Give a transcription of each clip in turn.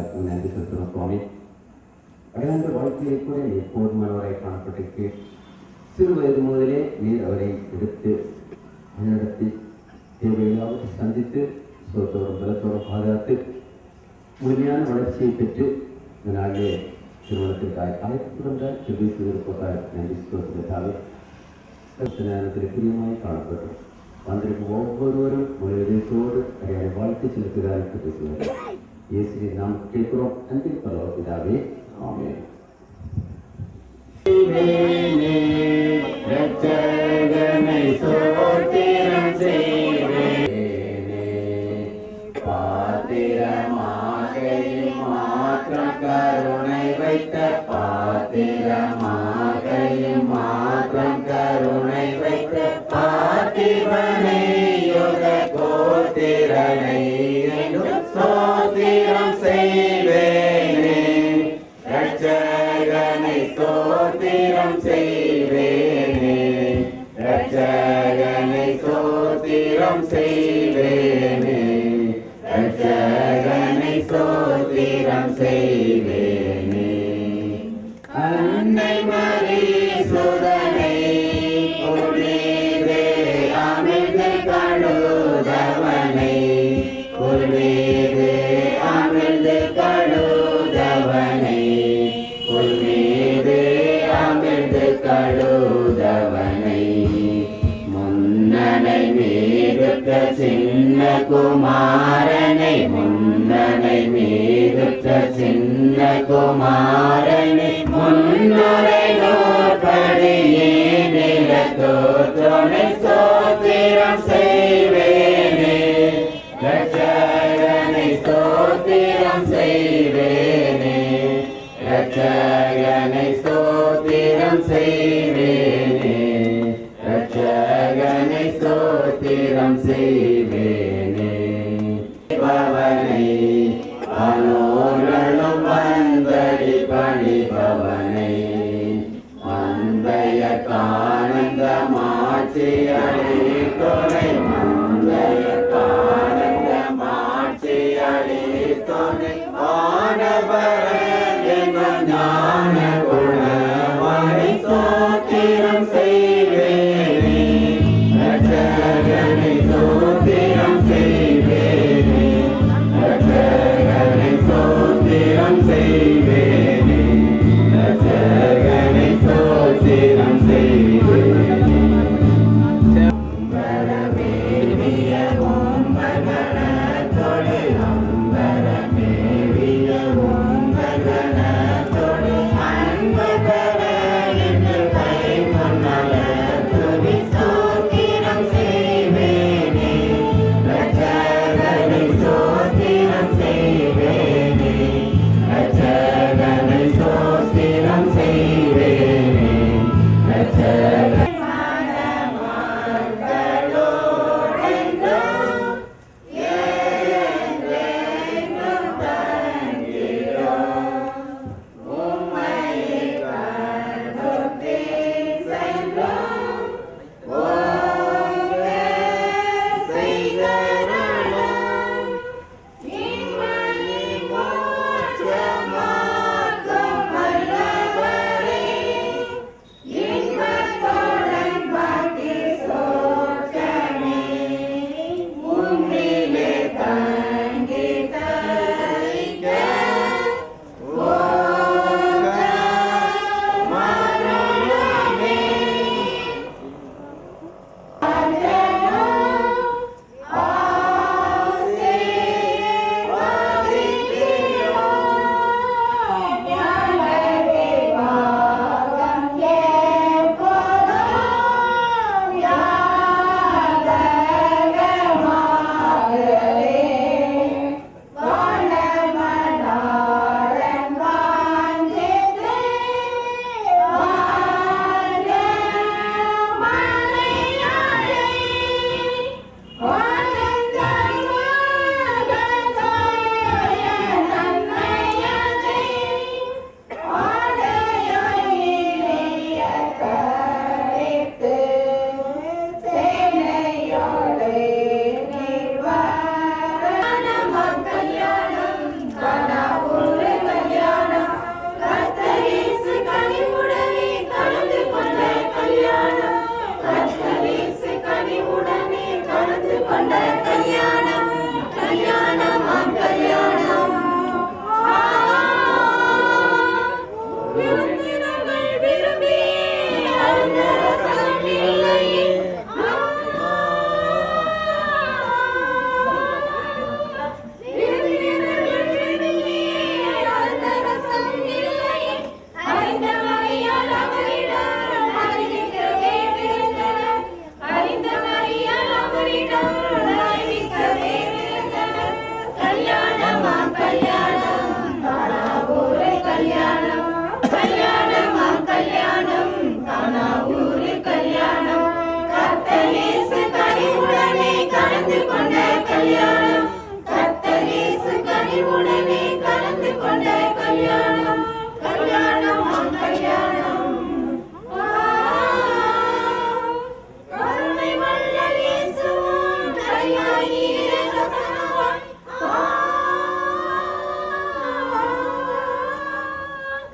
எல்லாருக்கும் நன்றி செலுத்துகிறோம் சுவாமி. அகிலாண்ட வாழ்க்கையை கூட நீர் போதுமானவராய் காணப்பட்டிருக்கு. சிறு வயது முதலே நீர் அவரை எடுத்து வழிநடத்தி தேவையில்லாவது சந்தித்து சுகத்தோறும் பலத்தோறும் பாதுகாத்து முழுமையான வளர்ச்சியை பெற்று இந்த நாளிலே திருமணத்திற்காக அழைக்கப்பட்ட திருவிழாவிற்காக நன்றி சொல்வதற்காக நேரத்தில் பிரியமாய் காணப்பட்டோம். வந்திருக்கும் ஒவ்வொருவரும் ஒரு இதயத்தோடு அடையாள வாழ்த்து செலுத்துகிறார்கள் பேசுவார்கள். இயேசுவின் நாம் கேட்கிறோம். அன்பின் பரலோகப்பிதாவே, ஆமென். கருணை வைத்த பாத்திரமாகையும் மாற்றம் கருணை வைத்த பார்த்திபனை யுக கோத்திரனை என்றும் ஸ்தோத்திரம் செய்வேனே. ரட்சகனை ஸ்தோத்திரம் செய்வேனே. ரட்சகனை ஸ்தோத்திரம் செய்வேனே. ரட்சகனை ஸ்தோத்திரம் செய்வேனே. அன்னை மரி சுதனை உள்மீதே அமிழ்ந்து கழுதவனை உள்மீதே அமிழ்ந்து கழுதவனை உள்மீதே அமிழ்ந்து கழுதவனை முன்னனை மீதுற்ற சின்ன குமாரனை முன்னனை மீதுற்ற சின்ன குமாரனை முன்னுரை நோற்படியே நிலத்தோற்றனை ஸ்தோத்திரம் செய்வேனே. ரட்சகனை ஸ்தோத்திரம் செய்வேனே. ரட்சகனை ஸ்தோத்திரம் செய்வேனே. ரட்சகனை ஸ்தோத்திரம் செய்வேனே. பவனை அனோர்களும் வந்தடி பணிபவனை மந்தைய காணந்த மாட்சியடி துணை மந்தைய காணந்த மாட்சியடி துணை ஆனபர என்னும் ஞான குணவனை ஸ்தோத்திரம் செய்வேனே. ரட்சகனை ஸ்தோத்திரம் செய்வேனே. ரட்சகனை ஸ்தோத்திரம் செய்வேனே. ரட்சகனை ஸ்தோத்திரம் செய்வேனே. அம்பரமேவிய உம்பகணத்தொடு அம்பரமேவிய உம்பகணத்தொடு கனிவுடனே கலந்து கொண்ட கல்யாணம் கல்யாணம் கல்யாணம் கருணை வள்ளல் இயேசுவும் கரியாகிய ரசனமும்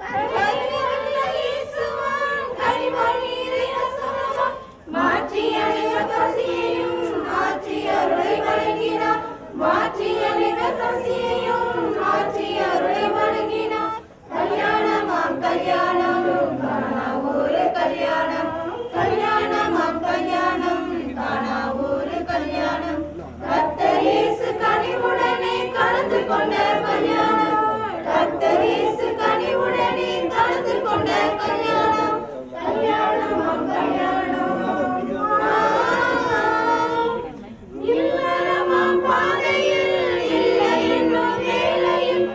கருணை வள்ளல் இயேசுவும் கரிமொழி ரசனமும் மாற்றி அனைவர் பசியையும் மாற்றி அருளை வழங்கினார் மாற்றி அனைவர் பசியையும் மாற்றி அருளை வழங்கினார் கல்யாணமாம் கல்யாணம் காணா ஒரு கல்யாணம் கல்யாணமாம் கல்யாணம் காணா ஒரு கல்யாணம் கர்த்தர் இயேசு கனிவுடனே கலந்து கொண்ட கல்யாணம் கர்த்தர் இயேசு கனிவுடனே கலந்து கொண்ட கல்யாணம் கல்யாணமாம் கல்யாணம் இல்லறமாம் பாதையில் இல்லை என்னும் வேளையில்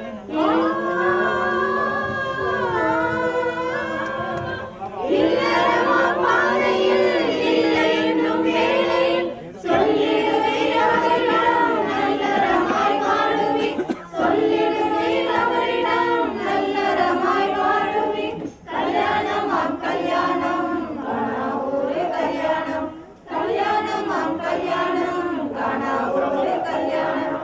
இல்லறமாம் பாதையில் இல்லை என்னும் வேளையில் சொல்லிடுவேன் அவரிடம் நல்லறமாய் வாழுவேன் சொல்லிடுவேன் அவரிடம் நல்லறமாய் வாழுவேன் கல்யாணமாம் கல்யாணம் காணா ஒரு கல்யாணம் கல்யாணமாம் கல்யாணம் காணா ஒரு கல்யாணம்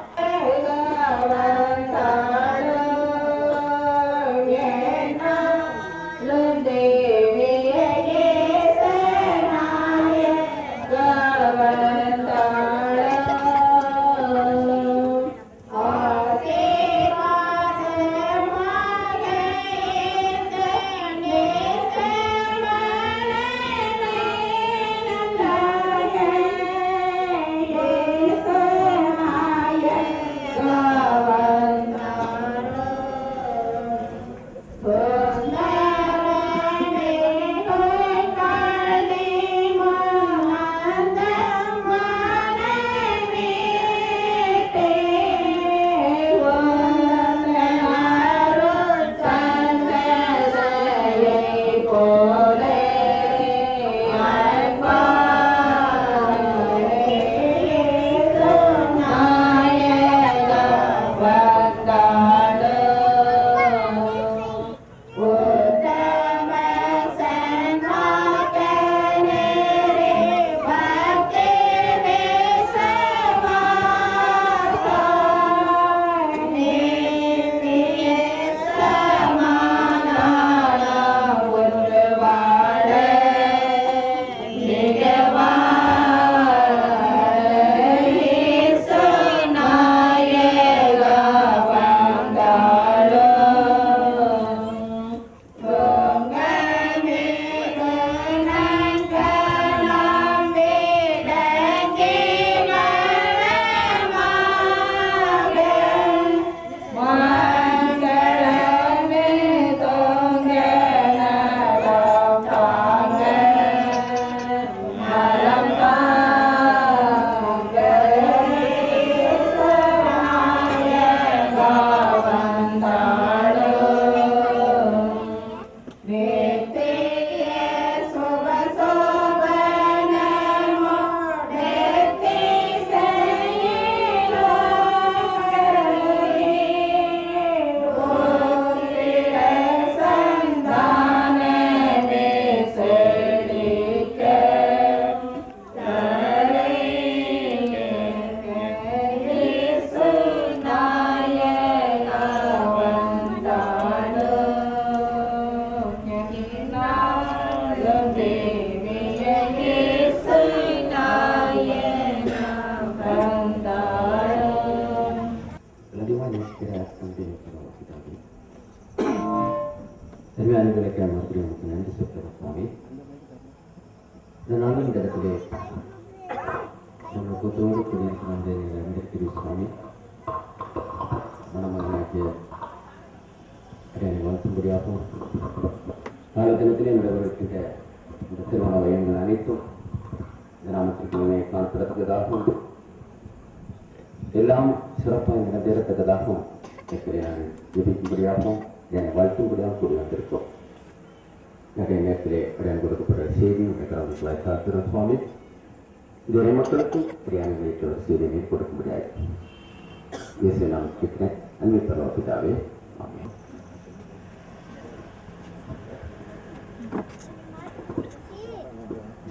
திருவிழாக்களுக்கு மறுபடியும் நமக்கு நன்றி சொல்கிறோம் சுவாமி. இந்த நாளும் இந்த இடத்திலே நம்ம கூட்டோடு கூடியிருக்கிற வந்து வந்திருக்கிறீர் சுவாமி. மனமகனாகிய வாழ்த்தும்படியாகவும் காலத்தினத்திலே நடைபெறுகின்ற இந்த திருமண வயங்கள் அனைத்தும் இந்த நாமத்திற்கு காணப்படத்தக்கதாகவும் எல்லாம் சிறப்பாக நடந்தேறத்தக்கதாகவும் நான் ஜெபிக்கும்படியாகவும் என்னை வாழ்த்தும்படியாக கூடி வந்திருக்கோம். நிறைய நேரத்திலே அடையாளம் கொடுக்கப்படுற செய்தி உங்களை காக்கிறோம் சுவாமி. இதுவரை மக்களுக்கும் சரியான நிலையத்தோட செய்தியை கொடுக்க முடியாது. இயேசு நாம் கேட்கிறேன். அன்பு பரவ பிதாவே, ஆமென்.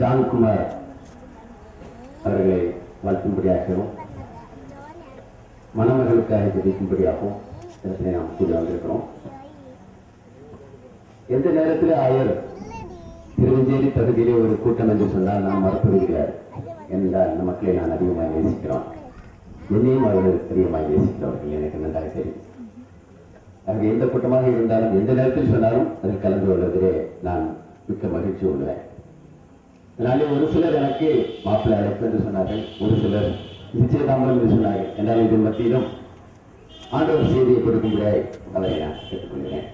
ஜான்குமார் அவர்களை வாழ்த்தும்படியாகவும் மணமகளுக்காக ஜெபிக்கும்படியாகவும் இடத்திலே நாம் கூறி வந்திருக்கிறோம். எந்த நேரத்தில் ஆயர் திருவஞ்சேரி பகுதியிலே ஒரு கூட்டம் என்று சொன்னால் நாம் மறுப்பதுகிறார் என்றால் இந்த மக்களை நான் அதிகமாக நேசிக்கிறோம். என்னையும் அவர்கள் அதிகமாக நேசிக்கிறவர்கள் எனக்கு நன்றாக தெரியும். அங்கே எந்த கூட்டமாக இருந்தாலும் எந்த நேரத்தில் சொன்னாலும் அதில் கலந்து கொள்வதிலே நான் மிக்க மகிழ்ச்சி உள்ளேன். அதனாலே ஒரு சிலர் எனக்கு மாப்பிள்ளை அழைப்பு என்று சொன்னார்கள், ஒரு சிலர் நிச்சயதாம்பரம் என்று சொன்னார்கள். என்றால் இது மத்தியிலும் ஆண்டவர் செய்தியை கொடுக்கும்படியாய் அவரை நான் கேட்டுக்கொள்கிறேன்.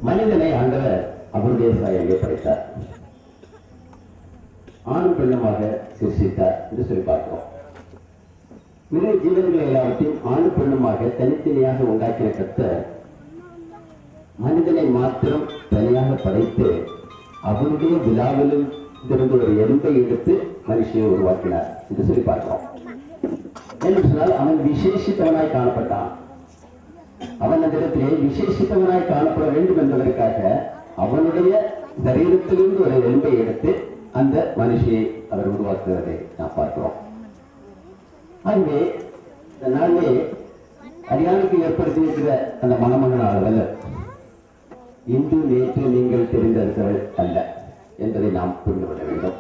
மனிதனை ஆண்டவர் அவருடைய சாயலை படைத்தார், ஆணும் பெண்ணுமாக சிருஷ்டித்தார் என்று சொல்லி பார்க்கிறோம். மிக ஜீவன்கள் எல்லாவற்றையும் ஆணு பெண்ணுமாக தனித்தனியாக உண்டாக்கின கர்த்தர் மனிதனை மாத்திரம் தனியாக படைத்து அவனுடைய விழாவிலும் இருந்து ஒரு எலும்பை எடுத்து மனுஷனை உருவாக்கினார் என்று சொல்லி பார்க்கிறோம். என்று சொன்னால் அவன் விசேஷித்தவனாய் காணப்பட்டான். அவன் அந்த இடத்திலே விசேஷித்தவனாய் காணப்பட வேண்டும் என்பதற்காக அவனுடைய சரீரத்திலிருந்து ஒரு எலும்பை எடுத்து அந்த மனுஷியை அவர் உருவாக்குவதை நாம் பார்க்கிறோம். ஆகவே இந்த நாளிலே அடியானுக்கு ஏற்படுத்தியிருக்கிற அந்த மணமகன் ஆளுதல் இன்று நேற்று நீங்கள் தெரிந்தவர்கள் அல்ல என்பதை நாம் புரிந்து கொள்ள வேண்டும்.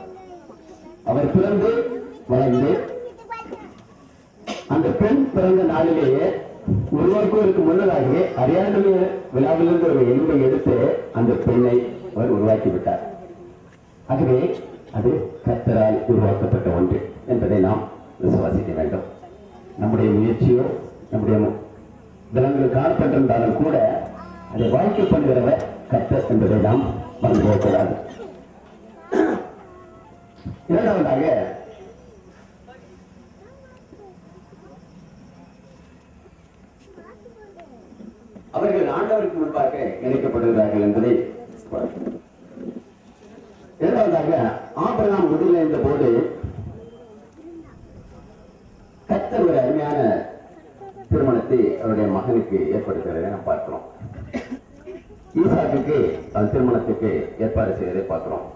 அவர் பிறந்து வளர்ந்து அந்த பெண் பிறந்த நாளிலேயே ஒருவருக்கு முன்னதாகவே அரியானுடைய விழாவிலிருந்து ஒரு எலும்பை எடுத்து அந்த பெண்ணை அவர் உருவாக்கி விட்டார். ஆகவே அது கர்த்தரால் உருவாக்கப்பட்ட ஒன்று என்பதை நாம் விசுவாசிக்க வேண்டும். நம்முடைய முயற்சியோ நம்முடைய தினங்கள் காணப்பட்டிருந்தாலும் கூட அதை வாழ்க்கை பண்ணுகிறவர் கர்த்தர் என்பதை நாம் மறந்து போகக்கூடாது. இரண்டாவதாக அவர்கள் ஆண்டவருக்கு முன்பாக இணைக்கப்படுகிறார்கள் என்பதை இரண்டாவதாக ஆபிரகாம் உடலில் இருந்த போது கர்த்தர் ஒரு அருமையான திருமணத்தை அவருடைய மகனுக்கு ஏற்படுத்துகிறதை நாம் பார்க்கிறோம். ஈசாக்குக்கு திருமணத்துக்கு ஏற்பாடு செய்வதை பார்க்கிறோம்.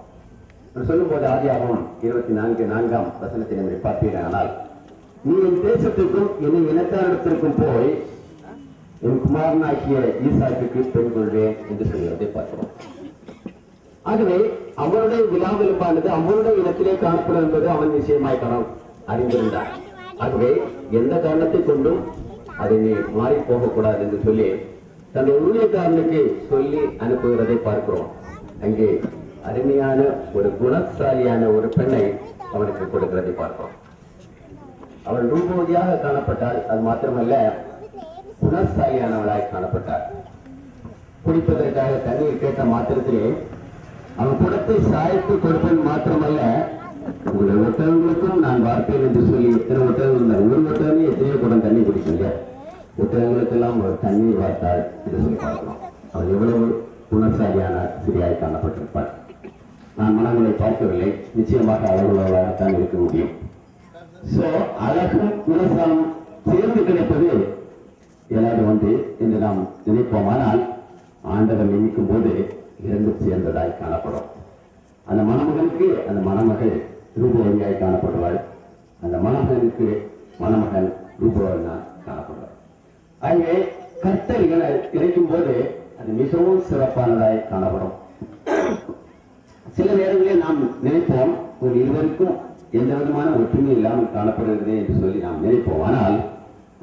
சொல்லும் போது ஆதியாகமம் 24:4 வசனத்தை நம்ம பார்ப்பீர்கள். நீ என் தேசத்திற்கும் என் இனத்தாரிடத்திற்கும் போய் என் குமாரனாகிய ஈசாக்குக்கு பெண் கொள்வேன் என்று சொல்கிறதை பார்க்கிறோம். ஆகவே அவருடைய விழாவிலும்பானது அவருடைய இடத்திலே காணப்படும் என்பது அவன் நிச்சயமாய் அறிந்திருந்தார். ஆகவே எந்த காரணத்தை கொண்டும் அதை நீ மாறி போகக்கூடாது என்று சொல்லி தன்னுடைய ஊழியக்காரனுக்கு சொல்லி அனுப்புகிறதை பார்க்கிறோம். அங்கே அருமையான ஒரு குணசாலியான ஒரு பெண்ணை அவனுக்கு கொடுக்கிறதை பார்க்கிறோம். அவள் ரூபவதியாக காணப்பட்டால் அது மாத்திரமல்ல, குணசாலியானவளாய் காணப்பட்டார். குடிப்பதற்காக தண்ணீர் கேட்ட மாத்திரத்திலே அவன் குடத்தை சாய்த்து கொடுப்பது மாத்திரமல்ல, உங்களுடைய ஒட்டகங்களுக்கும் நான் பார்ப்பேன் என்று சொல்லி எத்தனை ஒட்டகங்கள், ஒரு ஒட்டகமே எத்தனையோ குடம் தண்ணி குடிக்கல, ஒட்டகங்களுக்கெல்லாம் ஒரு தண்ணீர் வார்த்தாள் என்று சொல்லி பார்க்கிறோம். அவள் எவ்வளவு குணசாலியான சிறியாய் காணப்பட்டிருப்பாள். நான் மனங்களை பார்க்கவில்லை, நிச்சயமாக அவர்களாகத்தான் இருக்க முடியும். சோ அழகும் குணசாலம் சேர்ந்து கிடைப்பது எல்லாரு ஒன்று என்று நாம் நினைப்போமானால் ஆண்டவர் நினைக்கும் போது இரண்டு சேர்ந்ததாய் காணப்படும். அந்த மணமகனுக்கு அந்த மணமகள் ரூபவதியாய் காணப்படுவாள், அந்த மணமகனுக்கு மணமகன் ரூபவதியாக காணப்படுவாள். ஆகவே கர்த்தர் இணைக்கும் போது அது மிகவும் சிறப்பானதாய் காணப்படும். சில நேரங்களில் நாம் நினைப்போம் ஒரு இருவருக்கும் எந்த விதமான ஒற்றுமை இல்லாமல் காணப்படுகிறது என்று சொல்லி நாம் நினைப்போம். ஆனால்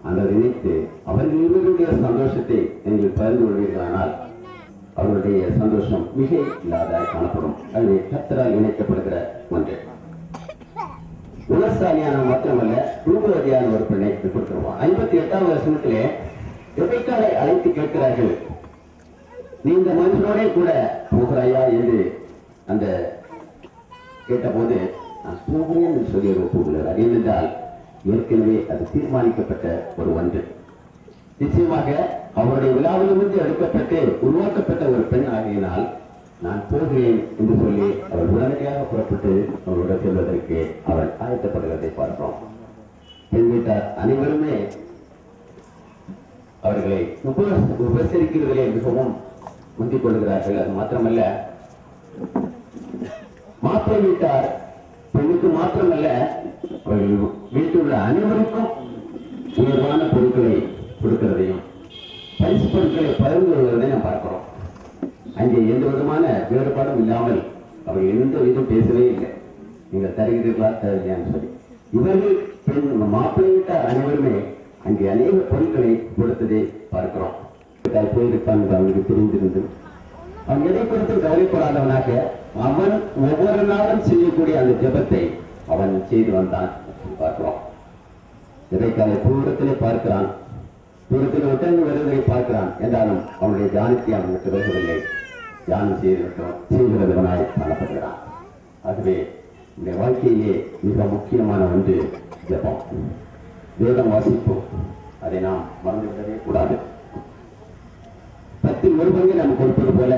அந்த நினைத்து அவர்கள் இருவருடைய சந்தோஷத்தை நீங்கள் பகிர்ந்து கொள்வீர்களானால் அவருடைய சந்தோஷம் மிக இல்லாத காணப்படும். அது கர்த்தரால் இணைக்கப்படுகிற ஒன்று. குணசாலியான மாத்திரமல்ல, ரூபவதியான ஒரு பெண்ணை கொடுத்துருவோம். 58வது வசனத்திலே ரெபெக்காளை அழைத்து கேட்கிறார்கள், நீ இந்த மனுஷனோட கூட போகிறாயா என்று அந்த கேட்டபோது நான் போகிறேன் என்று சொல்லி ஒப்புகிறார். அது என்னென்றால் ஏற்கனவே அது தீர்மானிக்கப்பட்ட ஒரு ஒன்று. நிச்சயமாக அவருடைய விழாவிலிருந்து எடுக்கப்பட்டு உருவாக்கப்பட்ட ஒரு பெண் ஆகியனால் நான் போகிறேன் என்று சொல்லி அவள் உடனடியாக புறப்பட்டு அவளோட செல்வதற்கு அவள் ஆயத்தப்படுகிறதை பார்க்கிறோம். பெண் வீட்டார் அனைவருமே அவர்களை உபசரிக்கிறதிலே மிகவும் முந்திக் கொள்கிறார்கள். அது மாத்திரமல்ல, மாப்பிள்ளை வீட்டார் பெண்ணுக்கு மாத்திரமல்ல, அவர்கள் வீட்டில் உள்ள அனைவருக்கும் உயர்வான பொருட்களை கொடுக்கிறதையும் பரிசு பொருட்களை பகிர்ந்து கொள்வதையும் நாம் பார்க்கிறோம். அங்கே எந்த விதமான வேறுபாடும் இல்லாமல் அவர்கள் எந்த விதம் பேசவே இல்லை. நீங்கள் தருகிறீர்களா தருகிறான்னு சொல்லி இவர்கள் பெண் மாப்பிள்ளை வீட்டார் அனைவருமே அங்கே அநேக பொருட்களை கொடுத்ததை பார்க்கிறோம். போயிருப்பான் அவனுக்கு தெரிந்திருந்து அவன் எதை குறித்து கவலைப்படாதவனாக அவன் ஒவ்வொரு நாளும் செய்யக்கூடிய அந்த ஜெபத்தை அவன் செய்து வந்தான் பார்க்கிறோம். இடைக்கால தூரத்திலே பார்க்கிறான், தூரத்தில் ஒட்டங்கள் வருவதை பார்க்கிறான். என்றாலும் அவனுடைய தியானத்தை அவனுக்கு விலகவில்லை. தியானம் செய்கிறவனாய் காணப்படுகிறான். ஆகவே இந்த வாழ்க்கையிலே மிக முக்கியமான ஒன்று ஜெபம், வேதம் வாசிப்பு. அதை நாம் மறந்துவிடவே கூடாது. 10 ஒரு பங்கு நாம் கொடுப்பது போல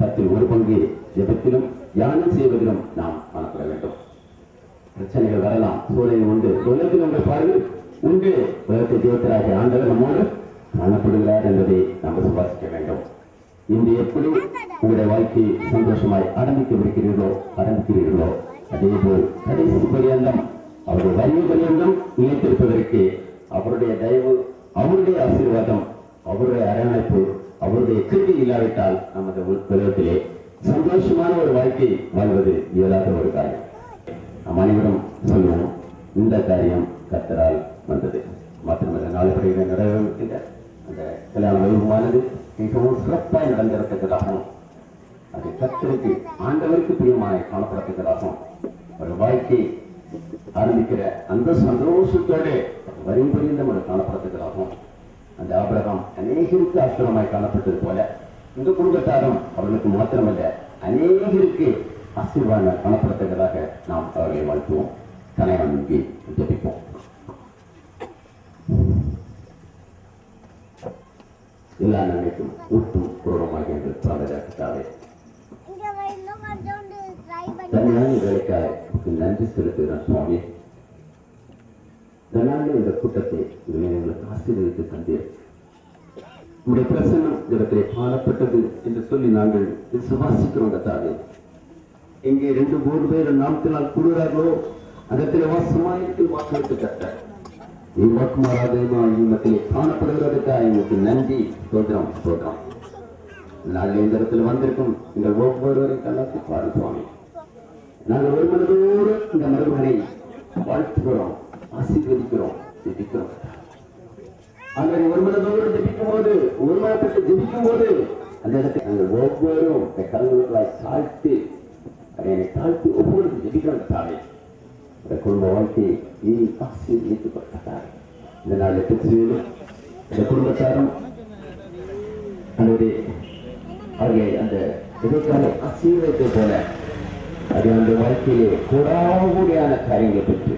10 ஒரு பங்கு ஜெபத்திலும் தியானம் செய்வதிலும் நாம் காணப்பட வேண்டும். பிரச்சனைகள் வரலாம், சூழல் உண்டு, உலகத்தில் உங்கள் பார்வை உண்டு. உலகத்தை ஜீவத்தராகிய ஆண்டவர் நம்மோடு காணப்படுகிறார் என்பதை நாம் விசுவாசிக்க வேண்டும். இன்று எப்படி உங்களுடைய வாழ்க்கை சந்தோஷமாய் ஆரம்பிக்கிறீர்களோ அதே போல் கடைசி பரியந்தம் அவருடைய வரிய பரியந்தம் நிலைத்திருப்பதற்கு அவருடைய தயவு, அவருடைய ஆசீர்வாதம், அவருடைய அரவணைப்பு, அவருடைய கிருபை இல்லாவிட்டால் நமது உலகத்திலே சந்தோஷமான ஒரு வாழ்க்கை வாழ்வது இயலாத ஒரு காரியம். நம் அனைவரும் சொல்லுவோம், இந்த காரியம் கர்த்தரால் வந்தது. மாத்திரமல்ல, நாளைப்படையில நிறைவேறுகின்ற அந்த கல்யாண வைபவமானது மிகவும் சிறப்பாய் நடந்திருக்கிறதாகவும் அது கர்த்தருக்கு ஆண்டவருக்கு பிரியமாய் காணப்படத்தக்கதாகவும் ஒரு வாழ்க்கை ஆரம்பிக்கிற அந்த சந்தோஷத்தோடு வரும் புரிந்த காணப்படத்தக்கதாகவும் அந்த ஆபிரகாம் அநேகருக்கு ஆசிரமாய் காணப்பட்டது போல இந்த குடும்பத்தாரும் அவர்களுக்கு மாத்திரமல்ல அநேகருக்கு ஆசீர்வாதம் காணப்படத்தக்கதாக நாம் அவர்களை வாழ்த்துவோம். கணைவன் இங்கே ஜெபிப்போம். எல்லா நன்மைக்கும் ஊட்டும் பூர்வமாக என்று பாதுகாத்தாவே தனியான வேலைக்காக நன்றி செலுத்துகிறேன் சுவாமி. இதனால இந்த கூட்டத்தை எங்களுக்கு ஆசீர்வதித்து தந்தீர். உங்களுடைய பிரசன்னம் இடத்திலே காணப்பட்டது என்று சொல்லி நாங்கள் விசுவாசிக்கிறோம். தாவே, எங்கே 2-3 பேர் நாமத்தினால் கூடுகிறார்களோ அதத்திலே வாசமாயிட்டு வாக்களித்து கட்ட நீ வாக்குமாராதமா இம்மத்திலே காணப்படுகிறதுக்காக எங்களுக்கு நன்றி சோதரம். நாங்கள் இந்த இடத்துல வந்திருக்கும் எங்கள் ஒவ்வொருவரையும் கலந்து பாரு சுவாமி. நாங்கள் ஒரு மனதோடு இந்த மருமகனை வாழ்த்துகிறோம், ஆசீர்வதிக்கிறோம், ஜெபிக்கிறோம். அங்கே ஒரு மனதோடு ஜெபிக்கும் போது, ஒரு மனப்பட்டு ஜெபிக்கும் போது அந்த இடத்தை நாங்கள் ஒவ்வொருவரும் கலந்துகளாய் தாழ்த்தி ஒவ்வொரு ஜெபிக்கிறோம். தாவே, இந்த குடும்ப வாழ்க்கையை நீ ஆசீர்வதித்துக் கொண்டார். இந்த நாளில் பெற்றுவேனும் இந்த குடும்பத்தாரும் அவர்களை அந்த இடைக்கால ஆசீர்வதித்தை போல அது அந்த வாழ்க்கையிலே கூடாத காரியங்களை பெற்று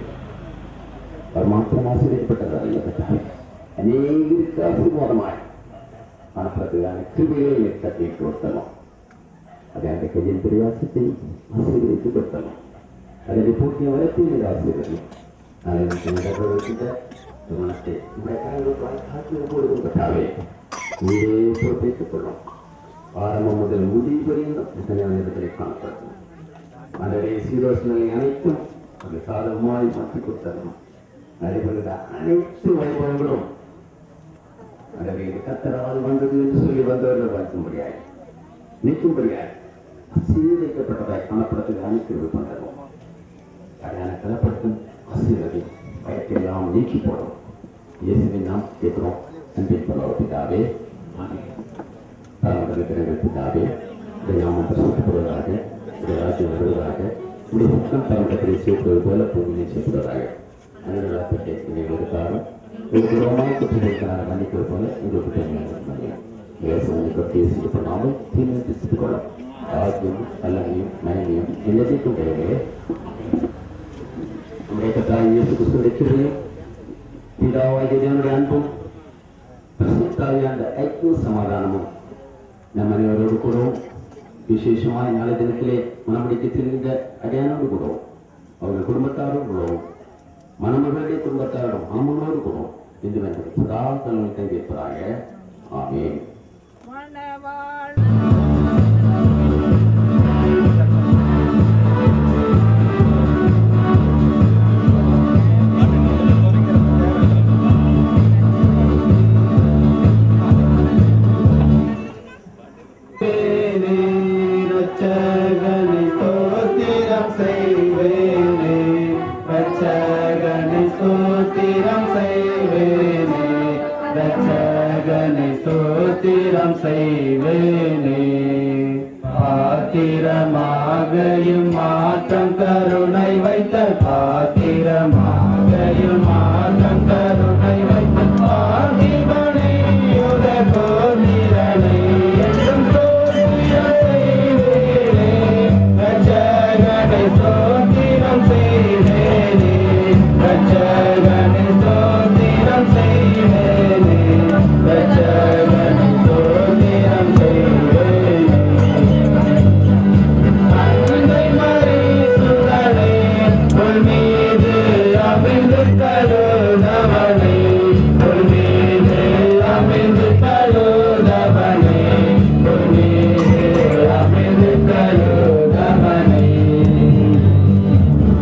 அவர் மாத்திரம் ஆசீர்வதிக்கப்பட்டதாக அநேகருக்கு ஆசீர்வாதமாய் மனப்பதற்கான கிருபையை கட்டி கொடுத்தலாம். அதை அந்த கையின் பிரயாசத்தை ஆசீர்வதித்து கொடுத்தலாம். அதை பூர்த்திய வளர்த்து ஆசீர்வதி மனத்தை காத்திருப்போடுத்தாவே நீரே பொறுப்பேற்றுக் கொள்ளும். ஆரம்பம் முதல் முடிவு வரையும் காணப்படும். அதனை சீரோசனை அனைத்தும் அது சாதகமாய் மாற்றிக் கொடுத்தரும். நடைபெறுகிற அனைத்து வைபவங்களும் அதை கத்தரால் வந்தது என்று சொல்லி வந்தவர்கள் வாழ்க்க முடியாது, நிற்கும் முடியாது. சீர்வைக்கப்பட்டதாய் காணப்படத்துக்கு அனைத்து பண்றோம். அடையான கலப்படுத்தும் ஆசீர்வதி பயத்தையெல்லாம் நீக்கி போடும். இயேசுவை நாம் கேட்கிறோம். அன்பின் பலவத்திற்காகவே பிதாவே, இதை நாம் பிரசப்படுவதாக, இதை ராஜ்யம் வருவதாக, இப்படி புத்தம் தரப்பட்டதை சேர்ப்பது போல பூமியை சேர்ப்பதாக அனைவராக எங்களுக்காக உங்களுக்கு ரோமாய் குற்றங்களுக்கான மன்னிக்கிறது போல எங்களுக்கு பேசி பண்ணாமல் தீர்மானித்துக் கொள்ளும். ராஜ்யம் அல்லனையும் மனைவியும் எல்லாத்தையும் கிடையாது. நம்முடைய கர்த்தராகிய இயேசு கிறிஸ்துவின் கிருபையும் பிதாவாகிய தேவனுடைய அன்பும் பரிசுத்தாவிய அந்த ஐக்கிய சமாதானமும் நம் அனைவரோடு கூடவும் விசேஷமாய் நாளை தினத்திலே மனமுடிக்க செல்கின்ற அடையாளோடு கூடவும் அவர்கள் குடும்பத்தாரோடு கூடவும் மணமகளுடைய குடும்பத்தாரும் மணமகளோடு கூடும் என்று வேண்டும் சதா தன்னை கேட்பதாக. ஆமென். ரட்சகனை ஸ்தோத்திரம் செய்வேனே, ரட்சகனை ஸ்தோத்திரம் செய்வேனே, ரட்சகனை ஸ்தோத்திரம் செய்வேனே. பாத்திரமாகையும் மாற்றம் கருணை வைத்த, பாத்திரமாகையும் மாற்றம் கருணை வைத்த பாதிபனை உலகோனிரனை என்றும் ஸ்தோத்திரம் செய்வேனே, ரட்சகனை ஸ்தோத்திரம் செய்வேனே, ரட்சகனை ஸ்தோத்திரம் செய்வேனே, ரட்சகனை ஸ்தோத்திரம் செய்வேனே. அன்னை மரி சுடனே உன் மீது அமிழ்ந்து கருணவனே, உன் மீது அமிழ்ந்து கருணவனே, உன் மீது அமிழ்ந்து கருணவனே.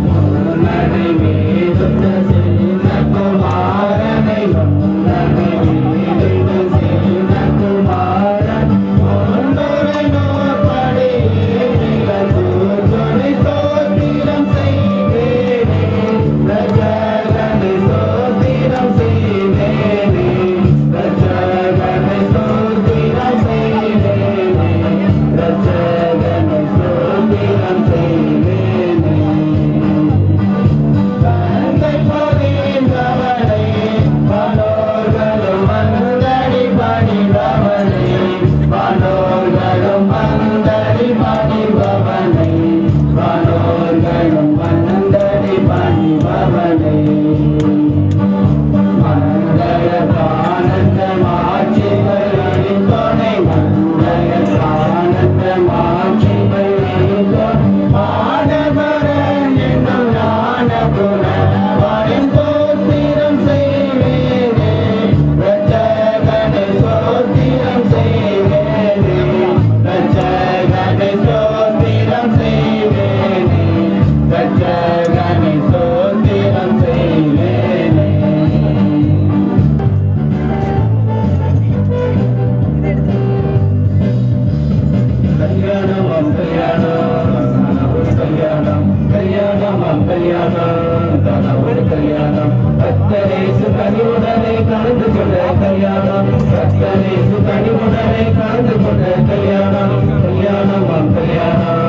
முன்னணி மீதுள்ள சின்னகுமாரனை, முன்னணி மீதுள்ள சின்னகுமாரன் முன்னுரை நோற்படியே நிலத்தூர்களை ஸ்தோத்திரம் செய்வேனே, ரட்சகனை ஸ்தோத்திரம் செய்வேனே, ரட்சகனை ஸ்தோத்திரம் செய்வேனே, ரட்சகனை ஸ்தோத்திரம் செய்வேனே. தந்தை பொறிந்தவனே, வானோர்களும் வந்தடி பணிபவனே, வானோர்களும் வந்தடி பணிபவனே, வானோர்களும் வந்தடி பணிபவனே. மந்தய காணந்த மாட்சிகளின் துணை, மந்தய காணந்த மாட்சிகளின் துணை, மாணவரன் என்னும் ஞானகுணவானின் ஸ்தோத்திரம் செய்வேனே, ரட்சகனை ஸ்தோத்திரம் செய்வேனே, ரட்சகனை ஸ்தோத்திரம் செய்வேனே, ரட்சகனை ஸ்தோத்திரம் செய்வேனே. கல்யாணம் கல்யாணம் ஒரு கல்யாணம், கல்யாணம் கல்யாணம் ஒரு கல்யாணம், கர்த்தரேசு கனிவுடனே கலந்து கொண்ட கல்யாணம், கர்த்தரேசு கனிவுடனே கலந்து கொண்ட கல்யாணம், கல்யாணம் கல்யாணம்.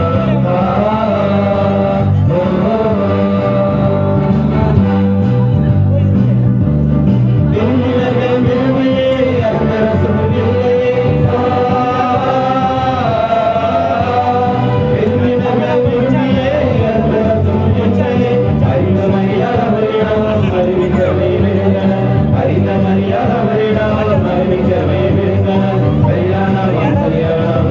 கல்யாணம்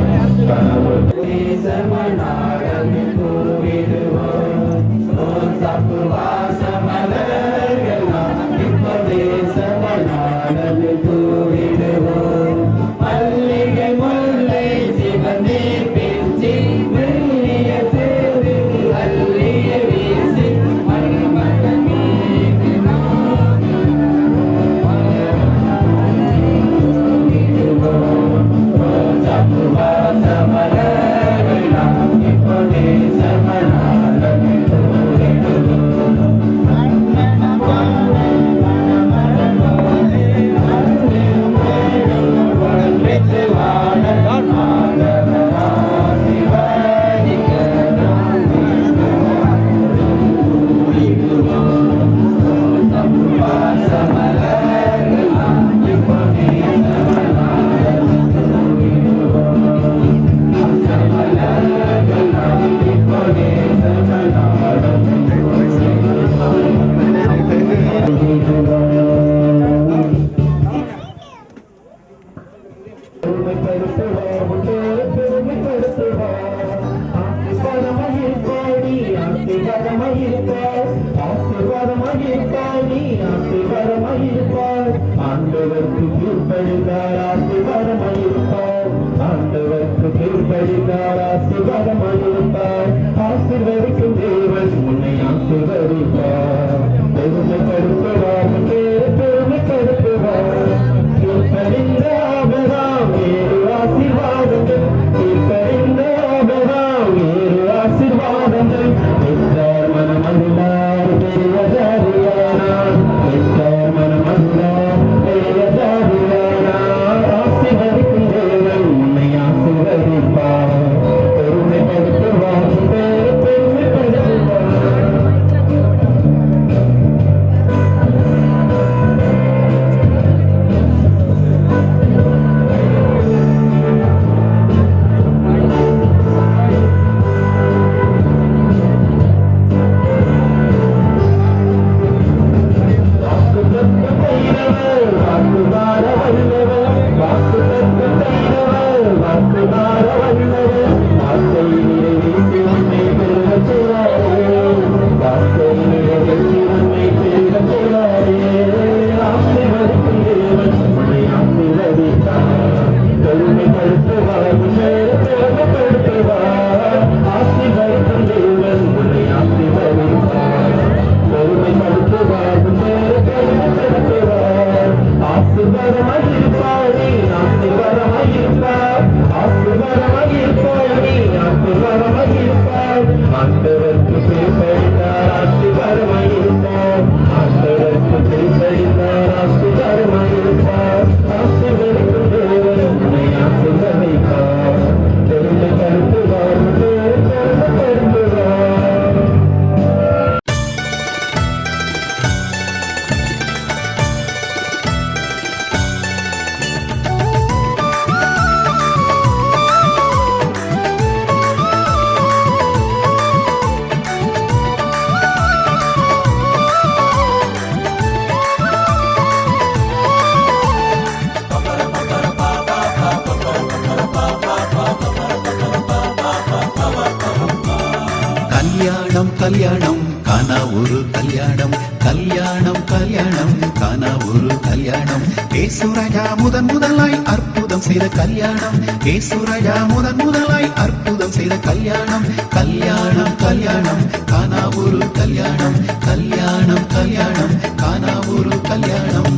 கல்யாணம் காணா ஒரு கல்யாணம் கல்யாணம் கல்யாணம் காணா ஒரு கல்யாணம் ஏசுராஜா முதலாய் அற்புதம் செய்த கல்யாணம் ஏசுராஜா முதலாய் அற்புதம் செய்த கல்யாணம் கல்யாணம் கல்யாணம் காணா ஒரு கல்யாணம் கல்யாணம் கல்யாணம் காணா ஒரு கல்யாணம்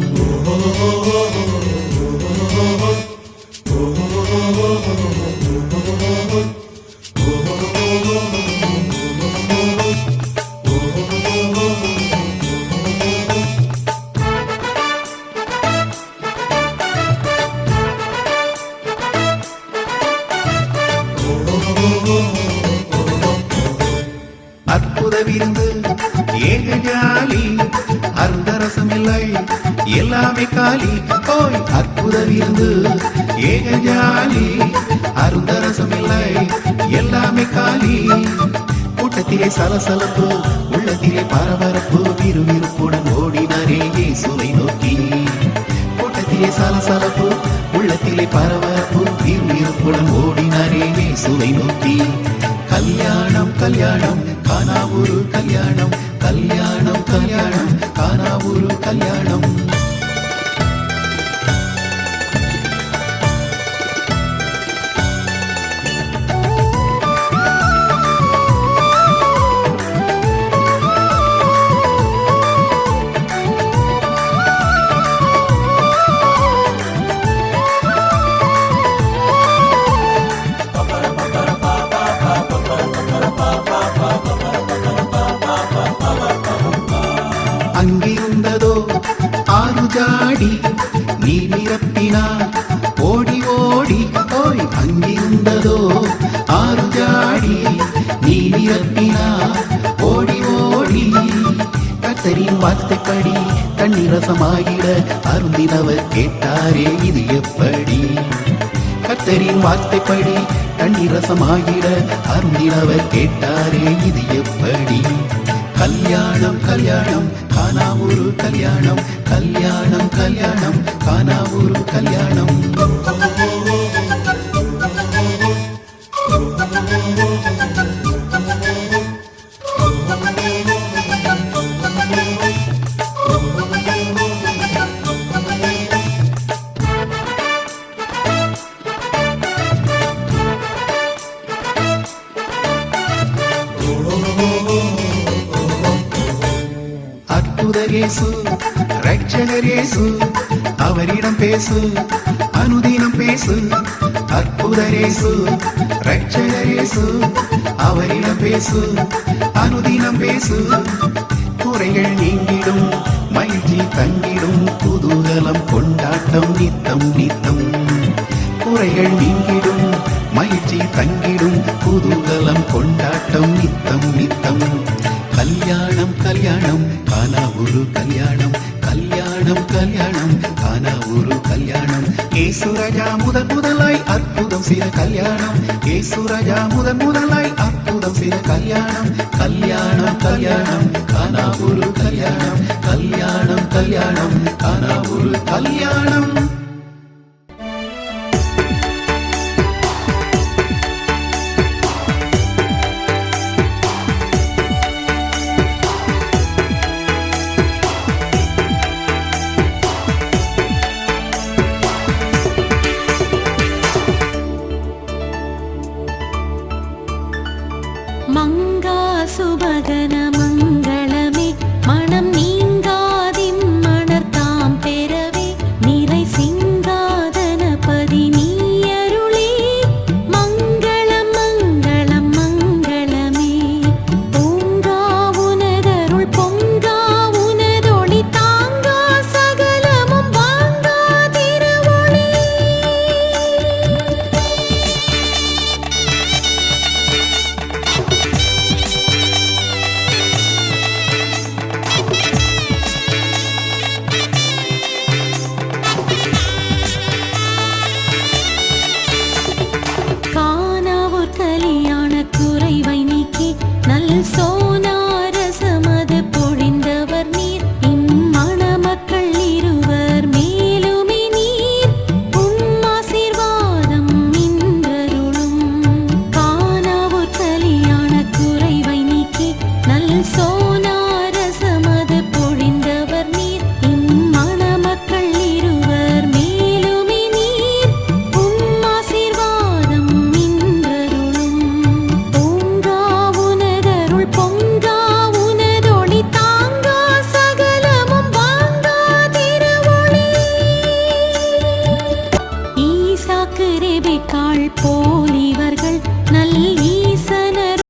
அற்புத விருந்து ஏக ஜாலி அர்த்தரசமில்லை எல்லாமே காலி ஓய் அற்புத விருந்து ஏக ஜாலி அருந்தரசமில்லை எல்லாமே காலி கூட்டத்திலே சலசலப்பு உள்ளத்திலே பரபரப்பு விறுவிறுப்புடன் ஓடினாரே இயேசுவை நோக்கி கூட்டத்திலே சலசலப்பு உள்ளத்திலே பரபரப்பு விறுவிறுப்புடன் ஓடினாரே இயேசுவை நோக்கி கல்யாணம் கல்யாணம் காணா ஒரு கல்யாணம் கல்யாணம் கல்யாணம் காணா ஒரு கல்யாணம் அங்கிருந்ததோ ஆறு ஜாடி நீ நிரப்பினார் ஓடி ஓடி ஓய் அங்கிருந்ததோ ஆறு ஜாடி நீ நிரப்பினார் ஓடி ஓடி கத்தரின் வார்த்தைப்படி தண்ணீரசமாகிட அருந்தினவர் கேட்டாரே இது எப்படி கத்தரின் வார்த்தைப்படி தண்ணீரசமாகிட அருந்தினவர் கேட்டாரே இது எப்படி கல்யாணம் கல்யாணம் காணா ஒரு கல்யாணம் கல்யாணம் கல்யாணம் காணா ஒரு கல்யாணம் அற்புதரேசு ரட்சகரேசு அவரிடம் பேசு அனுதினம் பேசு அற்புதரேசு ரட்சகரேசு அவரிடம் பேசு அனுதினம் பேசு குறைகள் நீங்கிடும் மகிழ்ச்சி தங்கிடும் குதூகலம் கொண்டாட்டம் நித்தம் நித்தம் குறைகள் நீங்கிடும் மகிழ்ச்சி தங்கிடும் குதூகலம் கொண்டாட்டம் நித்தம் நித்தம் கல்யாணம் கல்யாணம் காணா ஒரு கல்யாணம் கல்யாணம் கல்யாணம் காணா ஒரு கல்யாணம் ஏசுராஜா முதலாய் அற்புதம் செய்த கல்யாணம் ஏசுராஜா முதலாய் அற்புதம் செய்த கல்யாணம் கல்யாணம் கல்யாணம் காணா ஒரு கல்யாணம் கல்யாணம் கல்யாணம் காணா ஒரு கல்யாணம்